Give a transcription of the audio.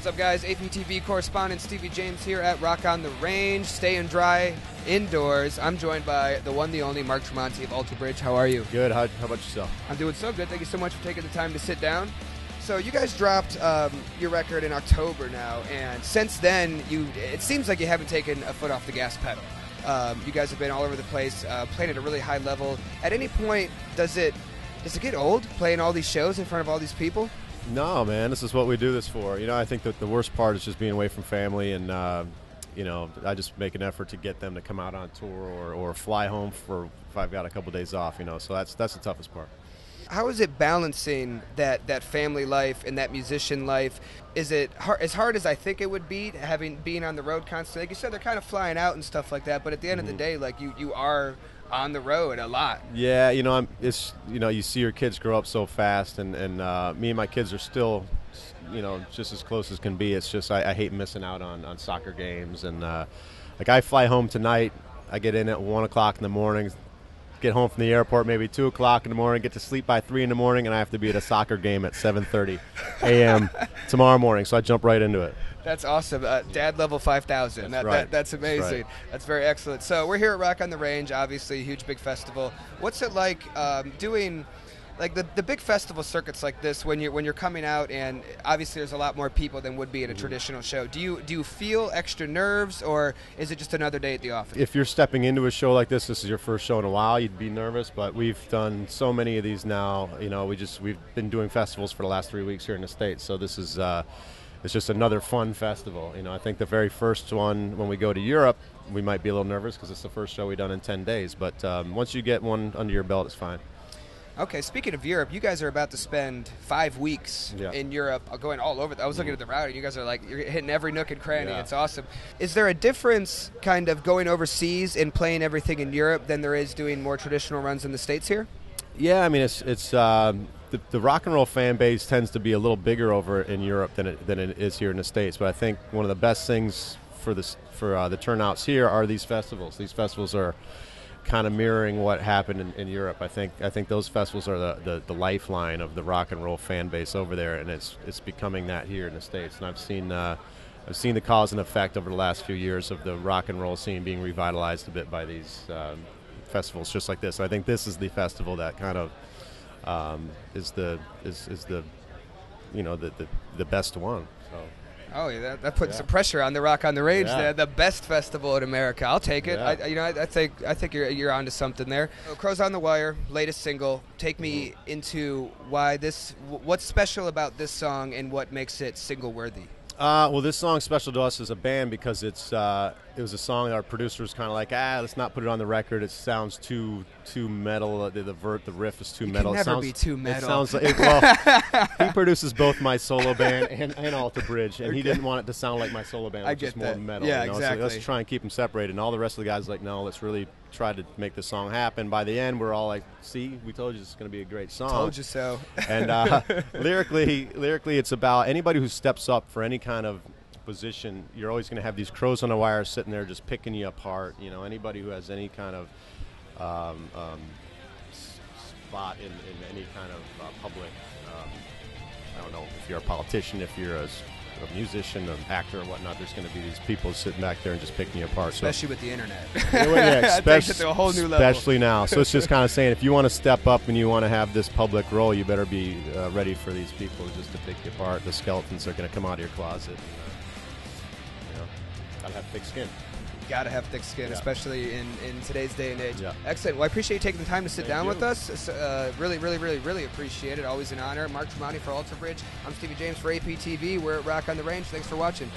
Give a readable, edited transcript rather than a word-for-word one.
What's up, guys? APTV correspondent Stevie James here at Rock on the Range, staying dry indoors. I'm joined by the one, the only Mark Tremonti of Alter Bridge. How are you? Good. How about yourself? I'm doing so good. Thank you so much for taking the time to sit down. So you guys dropped your record in October now, and since then, it seems like you haven't taken a foot off the gas pedal. You guys have been all over the place, playing at a really high level. At any point, does it get old playing all these shows in front of all these people? No, man. This is what we do this for. You know, I think that the worst part is just being away from family, and you know, I just make an effort to get them to come out on tour or fly home if I've got a couple days off. You know, so that's the toughest part. How is it balancing that family life and that musician life? Is it as hard as I think it would be, being on the road constantly? Like you said, they're kind of flying out and stuff like that, but at the end of the day, like you are on the road a lot. Yeah, you know, you see your kids grow up so fast, and me and my kids are still, you know, just as close as can be. It's just I hate missing out on soccer games, and like I fly home tonight. I get in at 1 o'clock in the morning. Get home from the airport maybe 2 o'clock in the morning, get to sleep by 3 in the morning, and I have to be at a soccer game at 7:30 a.m. tomorrow morning, so I jump right into it. That's awesome. Dad level 5,000. That's amazing. That's right. That's very excellent. So we're here at Rock on the Range, obviously a huge big festival. What's it like doing like the big festival circuits like this when you're coming out, and obviously there's a lot more people than would be in a traditional show? Do you feel extra nerves, or is it just another day at the office? If you're stepping into a show like this is your first show in a while, you'd be nervous, but we've done so many of these now. You know, we've been doing festivals for the last 3 weeks here in the States, so this is it's just another fun festival. You know, I think the very first one, when we go to Europe, we might be a little nervous because it's the first show we've done in 10 days, but once you get one under your belt, it's fine. Okay, speaking of Europe, you guys are about to spend 5 weeks in Europe, going all over. I was looking at the route, and you guys are like, you're hitting every nook and cranny. Yeah. It's awesome. Is there a difference kind of going overseas and playing everything in Europe than there is doing more traditional runs in the States here? Yeah, I mean, it's the rock and roll fan base tends to be a little bigger over in Europe than it is here in the States. But I think one of the best things for the turnouts here are these festivals. These festivals are kind of mirroring what happened in Europe. I think those festivals are the lifeline of the rock and roll fan base over there, and it's becoming that here in the States. And I've seen the cause and effect over the last few years of the rock and roll scene being revitalized a bit by these festivals just like this. I think this is the festival that kind of is the you know the best one. So. Oh, yeah, that puts some pressure on the Rock on the Range. Yeah. The best festival in America. I'll take it. Yeah. I think you're onto something there. So, Crows on the Wire, latest single. Take me into what's special about this song and what makes it single worthy. Well, this song's special to us as a band because it was a song that our producer was kind of like, let's not put it on the record. It sounds too metal. The riff is too metal. It can never be too metal. It sounds like well, he produces both my solo band and Alter Bridge, and he didn't want it to sound like my solo band, which is more metal. Yeah, you know? exactly. So let's try and keep them separated. And all the rest of the guys are like, no, let's really try to make the song happen. By the end, we're all like, see, we told you it's going to be a great song. Told you so. And lyrically, it's about anybody who steps up for any kind of position. You're always going to have these crows on the wire sitting there just picking you apart. You know, anybody who has any kind of spot in any kind of public, I don't know, if you're a politician, if you're a musician, an actor, or whatnot, there's going to be these people sitting back there and just picking you apart. Especially with the internet. It takes it to a whole new level. Especially now. So it's just kind of saying, if you want to step up and you want to have this public role, you better be ready for these people just to pick you apart. The skeletons are going to come out of your closet. And, you know, gotta have thick skin. Got to have thick skin, especially in today's day and age. Yeah. Excellent. Well, I appreciate you taking the time to sit down you. with us. Really appreciate it. Always an honor. Mark Tremonti for Alter Bridge. I'm Stevie James for APTV. We're at Rock on the Range. Thanks for watching.